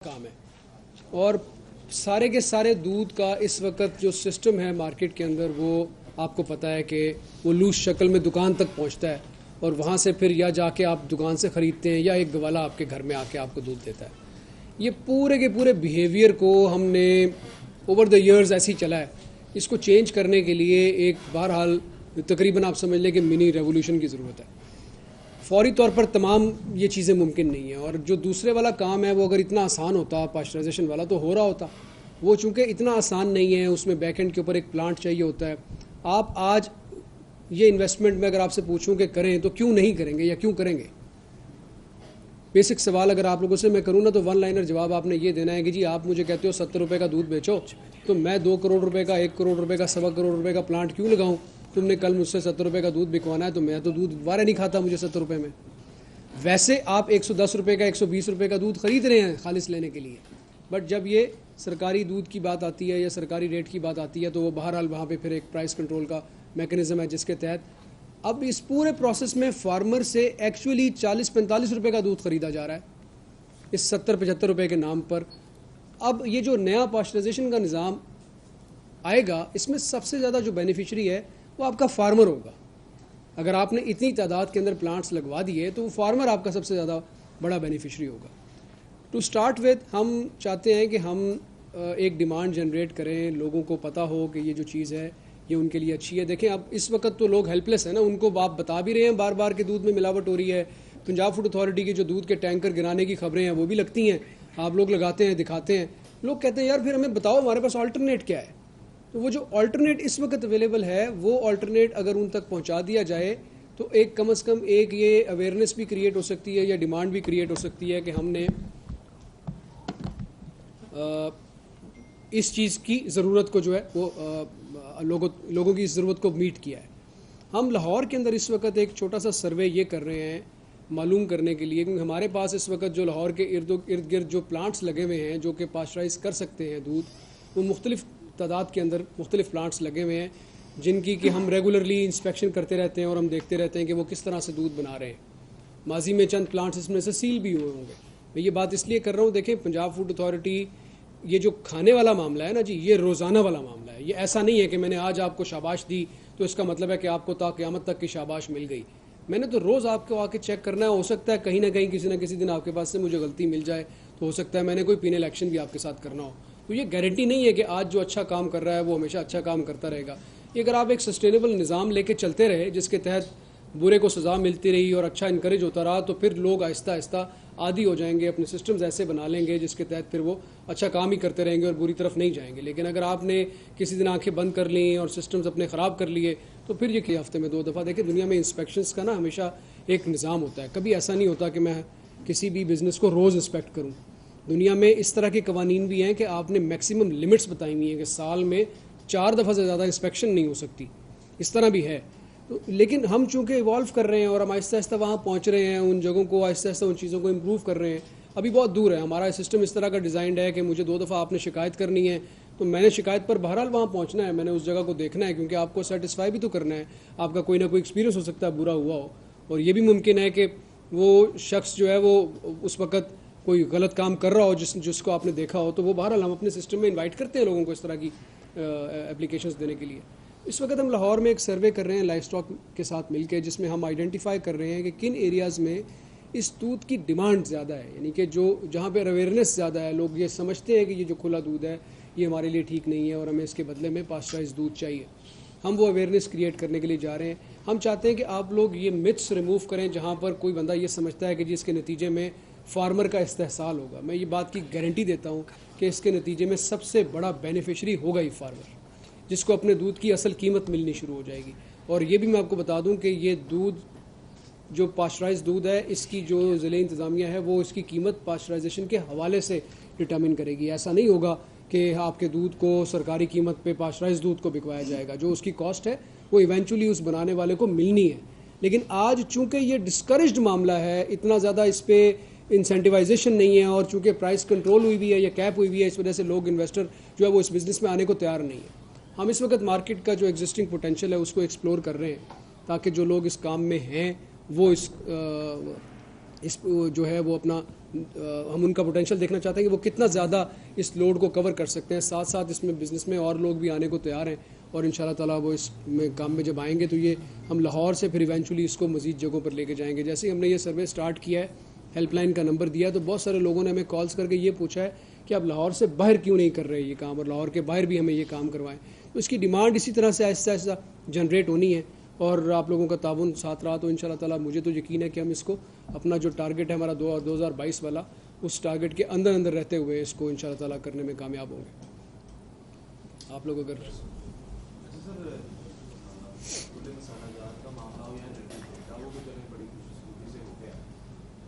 کام ہے اور سارے کے سارے دودھ کا اس وقت جو سسٹم ہے مارکیٹ کے اندر وہ آپ کو پتہ ہے کہ وہ لوز شکل میں دکان تک پہنچتا ہے اور وہاں سے پھر یا جا کے آپ دکان سے خریدتے ہیں یا ایک گوالا آپ کے گھر میں آ کے آپ کو دودھ دیتا ہے. یہ پورے کے پورے بیہیویئر کو ہم نے اوور دا ایئرز ایسے ہی چلا ہے. اس کو چینج کرنے کے لیے ایک بہرحال تقریباً آپ سمجھ لیں کہ منی ریولوشن کی ضرورت ہے. فوری طور پر تمام یہ چیزیں ممکن نہیں ہیں اور جو دوسرے والا کام ہے وہ اگر اتنا آسان ہوتا پاسچرائزیشن والا تو ہو رہا ہوتا. وہ چونکہ اتنا آسان نہیں ہے, اس میں بیک اینڈ کے اوپر ایک پلانٹ چاہیے ہوتا ہے. آپ آج یہ انویسٹمنٹ میں اگر آپ سے پوچھوں کہ کریں تو کیوں نہیں کریں گے یا کیوں کریں گے؟ بیسک سوال اگر آپ لوگوں سے میں کروں نا تو ون لائنر جواب آپ نے یہ دینا ہے کہ جی آپ مجھے کہتے ہو 70 روپے کا دودھ بیچو تو میں 2 کروڑ روپے کا 1 کروڑ روپے کا 1.25 کروڑ روپے کا پلانٹ کیوں لگاؤں؟ تم نے کل مجھ سے 70 روپے کا دودھ بکوانا ہے تو میں تو دودھ دوبارہ نہیں کھاتا مجھے 70 روپے میں. ویسے آپ 110 روپے کا 120 روپے کا دودھ خرید رہے ہیں خالص لینے کے لیے, بٹ جب یہ سرکاری دودھ کی بات آتی ہے یا سرکاری ریٹ کی بات آتی ہے تو وہ بہرحال وہاں پہ پھر ایک پرائس کنٹرول کا میکنزم ہے جس کے تحت اب اس پورے پروسیس میں فارمر سے ایکچولی 40-45 روپے کا دودھ خریدا جا رہا ہے اس 70-75 روپے کے نام پر. اب یہ جو نیا پاسچرائزیشن کا نظام آئے گا اس میں سب سے زیادہ جو بینیفیشری ہے وہ آپ کا فارمر ہوگا. اگر آپ نے اتنی تعداد کے اندر پلانٹس لگوا دیے تو وہ فارمر آپ کا سب سے زیادہ بڑا بینیفیشری ہوگا. ٹو سٹارٹ وتھ ہم چاہتے ہیں کہ ہم ایک ڈیمانڈ جنریٹ کریں, لوگوں کو پتہ ہو کہ یہ جو چیز ہے یہ ان کے لیے اچھی ہے. دیکھیں اب اس وقت تو لوگ ہیلپ لیس ہیں نا, ان کو آپ بتا بھی رہے ہیں بار بار کہ دودھ میں ملاوٹ ہو رہی ہے. پنجاب فوڈ اتھارٹی کی جو دودھ کے ٹینکر گرانے کی خبریں ہیں وہ بھی لگتی ہیں, آپ لوگ لگاتے ہیں دکھاتے ہیں, لوگ کہتے ہیں یار پھر ہمیں بتاؤ ہمارے پاس آلٹرنیٹ کیا ہے. تو وہ جو آلٹرنیٹ اس وقت اویلیبل ہے وہ آلٹرنیٹ اگر ان تک پہنچا دیا جائے تو ایک کم از کم ایک یہ اویئرنیس بھی کریٹ ہو سکتی ہے یا ڈیمانڈ بھی کریٹ ہو سکتی ہے کہ ہم نے اس چیز کی ضرورت کو جو ہے وہ لوگوں کی اس ضرورت کو میٹ کیا ہے. ہم لاہور کے اندر اس وقت ایک چھوٹا سا سروے یہ کر رہے ہیں معلوم کرنے کے لیے کیونکہ ہمارے پاس اس وقت جو لاہور کے ارد گرد جو پلانٹس لگے ہوئے ہیں جو کہ پاسچرائز کر سکتے ہیں دودھ, وہ مختلف تعداد کے اندر مختلف پلانٹس لگے ہوئے ہیں جن کی کہ ہم ریگولرلی انسپیکشن کرتے رہتے ہیں اور ہم دیکھتے رہتے ہیں کہ وہ کس طرح سے دودھ بنا رہے ہیں. ماضی میں چند پلانٹس اس میں سے سیل بھی ہوئے ہوں گے. میں یہ بات اس لیے کر رہا ہوں, دیکھیں پنجاب فوڈ اتھارٹی یہ جو کھانے والا معاملہ ہے نا جی, یہ روزانہ والا معاملہ ہے. یہ ایسا نہیں ہے کہ میں نے آج آپ کو شاباش دی تو اس کا مطلب ہے کہ آپ کو تا قیامت تک کی شاباش مل گئی. میں نے تو روز آپ کو آ کے چیک کرنا ہے. ہو سکتا ہے کہیں نہ کہیں کسی نہ کسی دن آپ کے پاس سے مجھے غلطی مل جائے, تو ہو سکتا ہے میں نے کوئی پینل ایکشن بھی آپ کے ساتھ کرنا ہو. تو یہ گارنٹی نہیں ہے کہ آج جو اچھا کام کر رہا ہے وہ ہمیشہ اچھا کام کرتا رہے گا. یہ اگر آپ ایک سسٹینیبل نظام لے کے چلتے رہے جس کے تحت برے کو سزا ملتی رہی اور اچھا انکریج ہوتا رہا تو پھر لوگ آہستہ آہستہ عادی ہو جائیں گے, اپنے سسٹمز ایسے بنا لیں گے جس کے تحت پھر وہ اچھا کام ہی کرتے رہیں گے اور بری طرف نہیں جائیں گے. لیکن اگر آپ نے کسی دن آنکھیں بند کر لیں اور سسٹمز اپنے خراب کر لیے تو پھر یہ کہ ہفتے میں 2 دفعہ دیکھیں دنیا میں انسپیکشنز کا نا ہمیشہ ایک نظام ہوتا ہے. کبھی ایسا نہیں ہوتا کہ میں کسی بھی بزنس کو روز انسپیکٹ کروں. دنیا میں اس طرح کے قوانین بھی ہیں کہ آپ نے میکسیمم لمٹس بتائی ہوئی ہیں کہ سال میں 4 دفعہ سے زیادہ انسپیکشن نہیں ہو سکتی. اس طرح بھی ہے. لیکن ہم چونکہ ایوالو کر رہے ہیں اور ہم آہستہ آہستہ وہاں پہنچ رہے ہیں, ان جگہوں کو آہستہ آہستہ ان چیزوں کو امپروو کر رہے ہیں. ابھی بہت دور ہے. ہمارا سسٹم اس طرح کا ڈیزائنڈ ہے کہ مجھے 2 دفعہ آپ نے شکایت کرنی ہے تو میں نے شکایت پر بہرحال وہاں پہنچنا ہے, میں نے اس جگہ کو دیکھنا ہے کیونکہ آپ کو سیٹسفائی بھی تو کرنا ہے. آپ کا کوئی نہ کوئی ایکسپیرینس ہو سکتا ہے برا ہوا ہو, اور یہ بھی ممکن ہے کہ وہ شخص جو ہے وہ اس وقت کوئی غلط کام کر رہا ہو جس کو آپ نے دیکھا ہو. تو وہ بہرحال ہم اپنے سسٹم میں انوائٹ کرتے ہیں لوگوں کو اس طرح کی اپلیکیشنز دینے کے لیے. اس وقت ہم لاہور میں ایک سروے کر رہے ہیں لائف اسٹاک کے ساتھ مل کے, جس میں ہم آئیڈینٹیفائی کر رہے ہیں کہ کن ایریاز میں اس دودھ کی ڈیمانڈ زیادہ ہے, یعنی کہ جہاں پہ اویئرنیس زیادہ ہے, لوگ یہ سمجھتے ہیں کہ یہ جو کھلا دودھ ہے یہ ہمارے لیے ٹھیک نہیں ہے اور ہمیں اس کے بدلے میں پاسچرائز دودھ چاہیے. ہم وہ اویئرنیس کریٹ کرنے کے لیے جا رہے ہیں. ہم چاہتے ہیں کہ آپ لوگ یہ متس ریموو کریں جہاں پر کوئی بندہ یہ سمجھتا ہے کہ جس کے نتیجے میں فارمر کا استحصال ہوگا. میں یہ بات کی گارنٹی دیتا ہوں کہ اس کے نتیجے میں سب سے بڑا بینیفیشری ہوگا ہی فارمر, جس کو اپنے دودھ کی اصل قیمت ملنی شروع ہو جائے گی. اور یہ بھی میں آپ کو بتا دوں کہ یہ دودھ جو پاسچرائز دودھ ہے اس کی جو ضلع انتظامیہ ہے وہ اس کی قیمت پاسچرائزیشن کے حوالے سے ڈٹرمن کرے گی. ایسا نہیں ہوگا کہ آپ کے دودھ کو سرکاری قیمت پہ پاسچرائز دودھ کو بکوایا جائے گا. جو اس کی کاسٹ ہے وہ ایونچولی اس بنانے والے کو ملنی ہے. لیکن آج چونکہ یہ ڈسکریجڈ معاملہ ہے, اتنا زیادہ اس پہ انسینٹیوائزیشن نہیں ہے, اور چونکہ پرائس کنٹرول ہوئی بھی ہے یا کیپ ہوئی بھی ہے, اس وجہ سے لوگ انویسٹر جو ہے وہ اس بزنس میں آنے کو تیار نہیں ہے. ہم اس وقت مارکیٹ کا جو ایگزسٹنگ پوٹینشیل ہے اس کو ایکسپلور کر رہے ہیں تاکہ جو لوگ اس کام میں ہیں وہ اس جو ہے وہ اپنا ہم ان کا پوٹینشیل دیکھنا چاہتے ہیں کہ وہ کتنا زیادہ اس لوڈ کو کور کر سکتے ہیں. ساتھ ساتھ اس میں بزنس میں اور لوگ بھی آنے کو تیار ہیں, اور ان شاء اللہ تعالیٰ وہ اس میں کام میں جب آئیں گے تو یہ ہم لاہور سے پھر ایونچولی اس کو مزید جگہوں پر لے کے جائیں گے. جیسے ہی ہم نے یہ سروے سٹارٹ کیا ہے, ہیلپ لائن کا نمبر دیا ہے, تو بہت سارے لوگوں نے ہمیں کالز کر کے یہ پوچھا ہے کہ آپ لاہور سے باہر کیوں نہیں کر رہے یہ کام, اور لاہور کے باہر بھی ہمیں یہ کام کروائیں. تو اس کی ڈیمانڈ اسی طرح سے آہستہ آہستہ جنریٹ ہونی ہے, اور آپ لوگوں کا تعاون ساتھ رہا تو ان شاء اللہ تعالیٰ مجھے تو یقین ہے کہ ہم اس کو اپنا جو ٹارگیٹ ہے ہمارا 2022 والا, اس ٹارگیٹ کے اندر رہتے ہوئے اس کو ان شاء اللہ تعالیٰ کرنے میں کامیاب ہوں گے. آپ لوگ اگر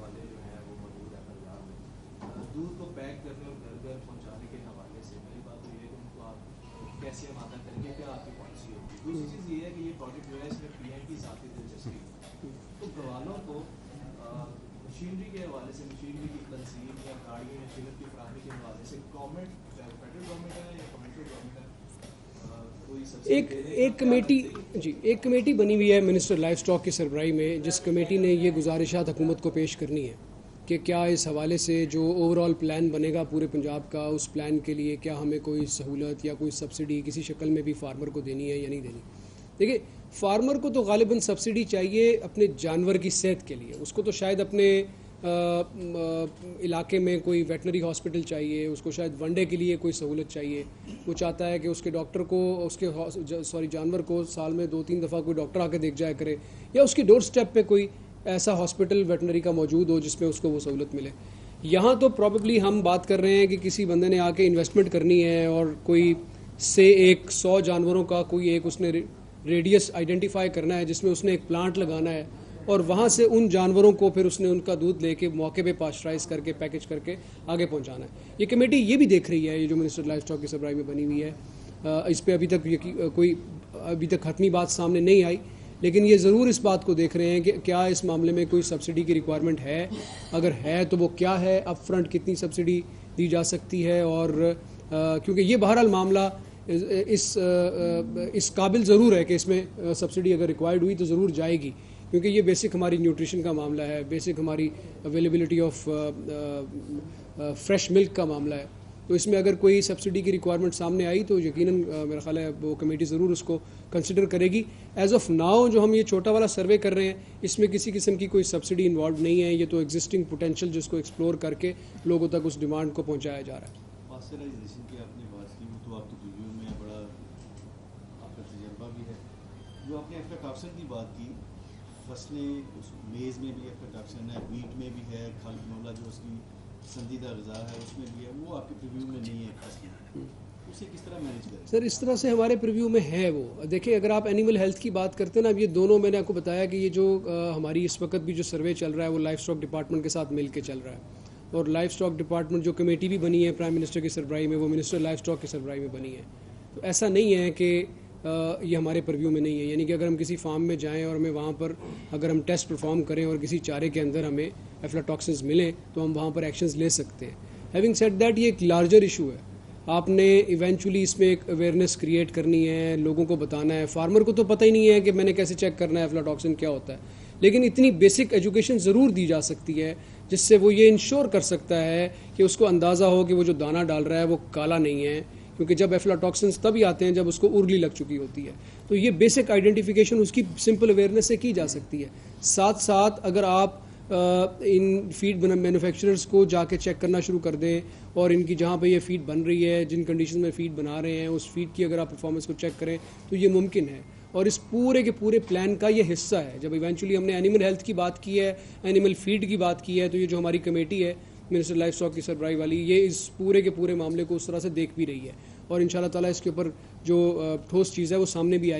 والے جو ہیں وہ موجود ہیں پنجاب میں. دودھ کو پیک کرنے اور گھر گھر پہنچانے کے حوالے سے میری بات تو یہ ہے کہ ان کو آپ کیسے آمادہ کریں گے, کیا آپ کی پالیسی ہوگی. دوسری چیز یہ ہے کہ یہ پروجیکٹ جو ہے اس میں پی ایم کی ذاتی دلچسپی ہے, تو گھر والوں کو مشینری کے حوالے سے, مشینری کی تنظیم یا گاڑیوں یا شرکت کی فراہمی کے حوالے سے گورنمنٹ, فیڈرل گورنمنٹ ہے یا کمرشل گورنمنٹ ہے, ایک کمیٹی بنی ہوئی ہے منسٹر لائف سٹاک کی سربراہی میں, جس کمیٹی نے یہ گزارشات حکومت کو پیش کرنی ہے کہ کیا اس حوالے سے جو اوور آل پلان بنے گا پورے پنجاب کا, اس پلان کے لیے کیا ہمیں کوئی سہولت یا کوئی سبسڈی کسی شکل میں بھی فارمر کو دینی ہے یا نہیں دینی. دیکھیے, فارمر کو تو غالباً سبسڈی چاہیے اپنے جانور کی صحت کے لیے, اس کو تو شاید اپنے علاقے میں کوئی ویٹنری ہاسپٹل چاہیے, اس کو شاید ون ڈے کے لیے کوئی سہولت چاہیے. وہ چاہتا ہے کہ اس کے ڈاکٹر کو, اس کے جانور کو سال میں 2-3 دفعہ کوئی ڈاکٹر آ کے دیکھ جایا کرے, یا اس کی ڈور سٹیپ پہ کوئی ایسا ہاسپٹل ویٹنری کا موجود ہو جس میں اس کو وہ سہولت ملے. یہاں تو پرابیبلی ہم بات کر رہے ہیں کہ کسی بندے نے آ کے انویسٹمنٹ کرنی ہے اور کوئی سے 100 جانوروں کا کوئی ایک اس نے ریڈیس آئیڈینٹیفائی کرنا ہے جس میں اس نے ایک پلانٹ لگانا ہے, اور وہاں سے ان جانوروں کو پھر اس نے ان کا دودھ لے کے موقع پہ پاسچرائز کر کے پیکج کر کے آگے پہنچانا ہے. یہ کمیٹی یہ بھی دیکھ رہی ہے, یہ جو منسٹر لائف سٹاک کی سربراہی میں بنی ہوئی ہے, اس پہ ابھی تک حتمی بات سامنے نہیں آئی, لیکن یہ ضرور اس بات کو دیکھ رہے ہیں کہ کیا اس معاملے میں کوئی سبسڈی کی ریکوائرمنٹ ہے, اگر ہے تو وہ کیا ہے, اپ فرنٹ کتنی سبسڈی دی جا سکتی ہے, اور کیونکہ یہ بہرحال معاملہ اس قابل ضرور ہے کہ اس میں سبسڈی اگر ریکوائرڈ ہوئی تو ضرور جائے گی, کیونکہ یہ بیسک ہماری نیوٹریشن کا معاملہ ہے, بیسک ہماری اویلیبلٹی آف فریش ملک کا معاملہ ہے. تو اس میں اگر کوئی سبسڈی کی ریکوائرمنٹ سامنے آئی تو یقیناً میرا خیال ہے وہ کمیٹی ضرور اس کو کنسیڈر کرے گی. ایز آف ناؤ جو ہم یہ چھوٹا والا سروے کر رہے ہیں اس میں کسی قسم کی کوئی سبسڈی انوالوڈ نہیں ہے, یہ تو ایگزسٹنگ پوٹینشیل جس کو ایکسپلور کر کے لوگوں تک اس ڈیمانڈ کو پہنچایا جا رہا ہے. پاسچرائزیشن کی آپ نے بات کی, وہ تو آپ کی ریویو میں بڑا آپ کا تجربہ بھی ہے. جو آپ نے افلاٹاکسن کی بات کی, فصلیں اس میز میں بھی افلاٹاکسن ہے, ویٹ میں بھی ہے, کھل کنولا جو اس کی پسندیدہ غذا ہے اس میں بھی ہے, وہ آپ کے پریویو میں نہیں ہے فصلیں, اسے کس طرح مینیج کریں؟ سر اس طرح سے ہمارے پریویو میں ہے. وہ دیکھیں, اگر آپ اینیمل ہیلتھ کی بات کرتے ہیں نا, اب یہ دونوں میں نے آپ کو بتایا کہ یہ جو ہماری اس وقت بھی جو سروے چل رہا ہے وہ لائف سٹاک ڈپارٹمنٹ کے ساتھ مل کے چل رہا ہے, اور لائف سٹاک ڈپارٹمنٹ جو کمیٹی بھی بنی ہے پرائم منسٹر کی سربراہی میں, وہ منسٹر لائف سٹاک کی سربراہی میں بنی ہے. تو ایسا نہیں ہے کہ یہ ہمارے پریویو میں نہیں ہے, یعنی کہ اگر ہم کسی فارم میں جائیں اور ہمیں وہاں پر اگر ہم ٹیسٹ پرفارم کریں اور کسی چارے کے اندر ہمیں افلاٹاکسنز ملیں تو ہم وہاں پر ایکشنز لے سکتے ہیں. ہیونگ سیڈ دیٹ, یہ ایک لارجر ایشو ہے, آپ نے ایونچولی اس میں ایک اویئرنیس کریٹ کرنی ہے, لوگوں کو بتانا ہے. فارمر کو تو پتہ ہی نہیں ہے کہ میں نے کیسے چیک کرنا ہے افلاٹاکسن کیا ہوتا ہے, لیکن اتنی بیسک ایجوکیشن ضرور دی جا سکتی ہے جس سے وہ یہ انشور کر سکتا ہے کہ اس کو اندازہ ہو کہ وہ جو دانہ ڈال رہا ہے وہ کالا نہیں ہے, کیونکہ جب افلاٹاکسنز تبھی آتے ہیں جب اس کو ارلی لگ چکی ہوتی ہے. تو یہ بیسک آئیڈینٹیفیکیشن اس کی سمپل اویئرنیس سے کی جا سکتی ہے. ساتھ ساتھ اگر آپ ان فیڈ مینوفیکچررز کو جا کے چیک کرنا شروع کر دیں, اور ان کی جہاں پہ یہ فیڈ بن رہی ہے, جن کنڈیشن میں فیڈ بنا رہے ہیں, اس فیڈ کی اگر آپ پرفارمنس کو چیک کریں تو یہ ممکن ہے, اور اس پورے کے پورے پلان کا یہ حصہ ہے. جب ایونچولی ہم نے اینیمل ہیلتھ کی بات کی ہے, اینیمل فیڈ کی بات کی ہے, تو یہ جو ہماری کمیٹی ہے منسٹر لائف سٹاک کی سربراہی والی, یہ اس پورے کے پورے معاملے کو اس طرح سے دیکھ بھی رہی ہے, اور ان شاء اللہ تعالیٰ اس کے اوپر جو ٹھوس چیز ہے وہ سامنے بھی آئے گی.